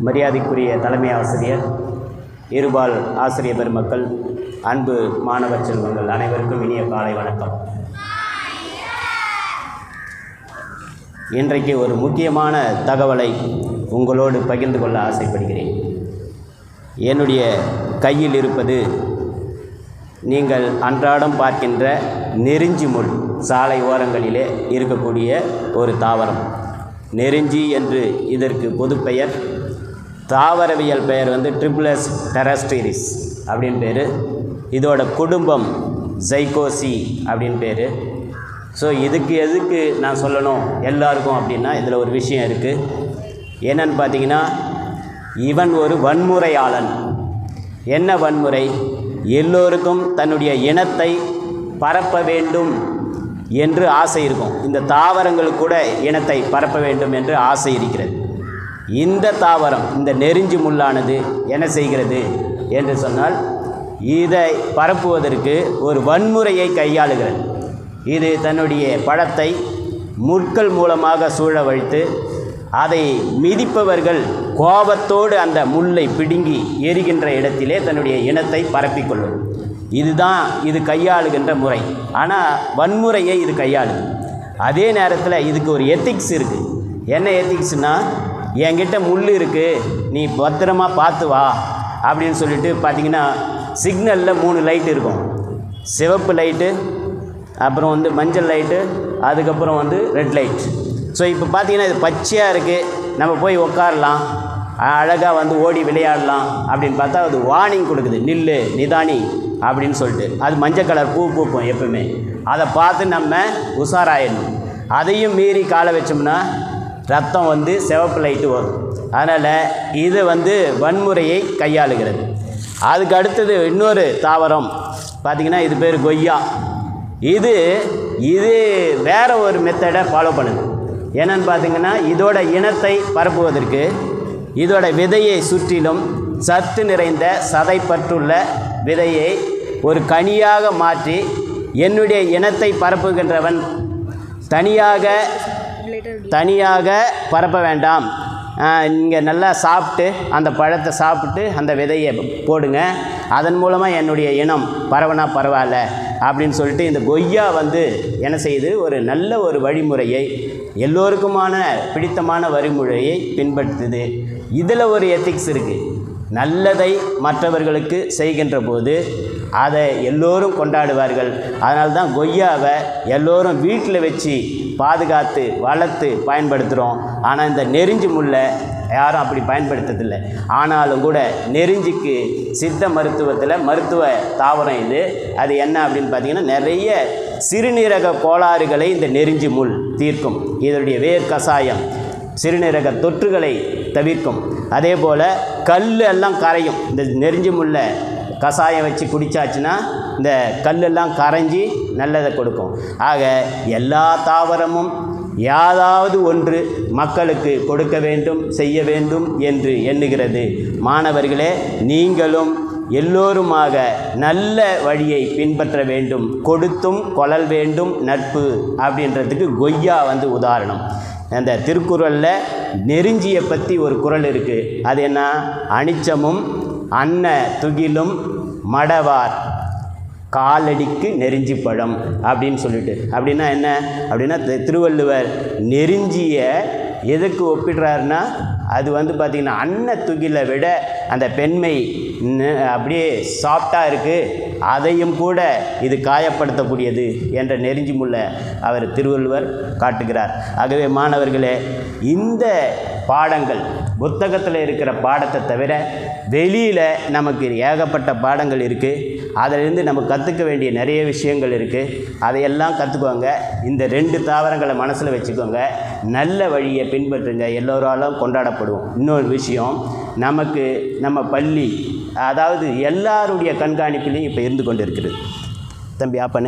மரியாதைக்குரிய தலைமை ஆசிரியர், இருபால் ஆசிரிய பெருமக்கள், அன்பு மாணவ செல்வங்கள் அனைவருக்கும் இனிய காலை வணக்கம். இன்றைக்கு ஒரு முக்கியமான தகவலை உங்களோடு பகிர்ந்து கொள்ள ஆசைப்படுகிறேன். என்னுடைய கையில் இருப்பது நீங்கள் அன்றாடம் பார்க்கின்ற நெருஞ்சி முள். சாலை ஓரங்களிலே இருக்கக்கூடிய ஒரு தாவரம் நெருஞ்சி என்று இதற்கு பொதுப்பெயர். தாவரவியல் பெயர் ட்ரிப்ளஸ் டெரஸ்டிரிஸ் அப்படின்னு பேர். இதோட குடும்பம் ஜைகோசி அப்படின்னு பேர். ஸோ எதுக்கு நான் சொல்லணும் எல்லாருக்கும் அப்படின்னா, இதில் ஒரு விஷயம் இருக்குது. என்னன்னு பார்த்தீங்கன்னா, இவன் ஒரு வன்முறையாளன். என்ன வன்முறை? எல்லோருக்கும் தன்னுடைய இனத்தை பரப்ப வேண்டும் என்று ஆசை இருக்கும். இந்த தாவரங்களுக்கு கூட இனத்தை பரப்ப வேண்டும் என்று ஆசை இருக்கிறது. இந்த தாவரம், இந்த நெருஞ்சி முள்ளானது என்ன செய்கிறது என்று சொன்னால், இதை பரப்புவதற்கு ஒரு வன்முறையை கையாளுகிறது. இது தன்னுடைய பழத்தை முட்கள் மூலமாக சூழவழித்து, அதை மிதிப்பவர்கள் கோபத்தோடு அந்த முள்ளை பிடுங்கி எரிகின்ற இடத்திலே தன்னுடைய இனத்தை பரப்பிக்கொள்ளும். இதுதான் இது கையாளுகின்ற முறை. ஆனால் வன்முறையை இது கையாளுது. அதே நேரத்தில் இதுக்கு ஒரு எத்திக்ஸ் இருக்குது. என்ன எத்திக்ஸ்னால், என்கிட்ட முள் இருக்குது, நீ பத்திரமா பார்த்து வா அப்படின்னு சொல்லிட்டு பார்த்தீங்கன்னா, சிக்னலில் 3 லைட் இருக்கும். சிவப்பு லைட்டு, அப்புறம் மஞ்சள் லைட்டு, அதுக்கப்புறம் ரெட் லைட். ஸோ இப்போ பார்த்தீங்கன்னா இது பச்சையாக இருக்குது, நம்ம போய் உட்காரலாம், அழகாக ஓடி விளையாடலாம் அப்படின்னு பார்த்தா அது வார்னிங் கொடுக்குது, நில்லு நிதானி அப்படின்னு சொல்லிட்டு. அது மஞ்சள் கலர் பூ பூக்கும் எப்பவுமே. அதை பார்த்து நம்ம உஷாராயிடணும். அதையும் மீறி காலை வச்சோம்னா ரத்தம் சிவப்பு லைட்டு வரும். அதனால் இது வன்முறையை கையாளுகிறது. அதுக்கு அடுத்தது இன்னொரு தாவரம் பார்த்திங்கன்னா, இது பேர் கொய்யா. இது வேறு ஒரு மெத்தடை ஃபாலோ பண்ணுது. என்னன்னு பார்த்திங்கன்னா, இதோட இனத்தை பரப்புவதற்கு இதோட விதையை சுற்றிலும் சத்து நிறைந்த சதைப்பற்றுள்ள விதையை ஒரு கனியாக மாற்றி, என்னுடைய இனத்தை பரப்புகின்றவன் தனியாக பரப்ப வேண்டாம், இங்கே நல்லா சாப்பிட்டு அந்த பழத்தை சாப்பிட்டு அந்த விதையை போடுங்க, அதன் மூலமாக என்னுடைய இனம் பரவனா பரவாயில்ல அப்படின்னு சொல்லிட்டு இந்த கொய்யா என்ன செய்யுது, ஒரு நல்ல ஒரு வழிமுறையை, எல்லோருக்குமான பிடித்தமான வழிமுறையை பின்பற்றுது. இதில் ஒரு எத்திக்ஸ் இருக்குது. நல்லதை மற்றவர்களுக்கு செய்கின்ற போது அதை எல்லோரும் கொண்டாடுவார்கள். அதனால தான் கொய்யாவை எல்லோரும் வீட்டில் வச்சு பாதுகாத்து வளர்த்து பயன்படுத்துகிறோம். ஆனால் இந்த நெருஞ்சி முள்ளை யாரும் அப்படி பயன்படுத்துறதில்லை. ஆனாலும் கூட நெருஞ்சிக்கு சித்த மருத்துவத்தில் மருத்துவ தாவரம் இது. அது என்ன அப்படின்னு பார்த்தீங்கன்னா, நிறைய சிறுநீரக கோளாறுகளை இந்த நெருஞ்சி முள் தீர்க்கும். இதனுடைய வேர் கசாயம் சிறுநீரக தொற்றுகளை தவிர்க்கும். அதே போல் கல் எல்லாம் கரையும். இந்த நெருஞ்சி முள்ளை கசாயம் வச்சு குடித்தாச்சுன்னா இந்த கல்லெல்லாம் கரைஞ்சி நல்லதை கொடுக்கும். ஆக எல்லா தாவரமும் யாதாவது ஒன்று மக்களுக்கு கொடுக்க வேண்டும், செய்ய வேண்டும் என்று எண்ணுகிறது. மாணவர்களே, நீங்களும் எல்லோருமாக நல்ல வழியை பின்பற்ற வேண்டும். கொடுத்தும் கொள்ளல் வேண்டும் நட்பு அப்படின்றதுக்கு கொய்யா உதாரணம். அந்த திருக்குறளில் நெருஞ்சியை பற்றி ஒரு குறள் இருக்குது. அது என்ன? அனிச்சமும் அன்ன துகிலும் மடவார் காலடிக்கு நெருஞ்சி பழம் அப்படின்னு சொல்லிட்டு. அப்படின்னா என்ன அப்படின்னா, திருவள்ளுவர் நெருஞ்சியை எதுக்கு ஒப்பிடுறாருன்னா, அது பார்த்திங்கன்னா அன்ன துகிலை விட அந்த பெண்மை அப்படியே சாஃப்டாக இருக்குது, அதையும் கூட இது காயப்படுத்தக்கூடியது என்ற நெருஞ்சி முள்ளை அவர் திருவள்ளுவர் காட்டுகிறார். ஆகவே மாணவர்களே, இந்த பாடங்கள் புத்தகத்தில் இருக்கிற பாடத்தை தவிர வெளியில் நமக்கு ஏகப்பட்ட பாடங்கள் இருக்குது. அதிலிருந்து நம்ம கற்றுக்க வேண்டிய நிறைய விஷயங்கள் இருக்குது. அதையெல்லாம் கற்றுக்கோங்க. இந்த 2 தாவரங்களை மனசில் வச்சுக்கோங்க. நல்ல வழியை பின்பற்றுங்க. எல்லோராலும் கொண்டாடப்படுவோம். இன்னொரு விஷயம், நமக்கு நம்ம பள்ளி, அதாவது எல்லாருடைய கண்காணிப்பிலையும் இப்போ இருந்து கொண்டு இருக்கிறது. தம்பி ஆப்பண்ணு.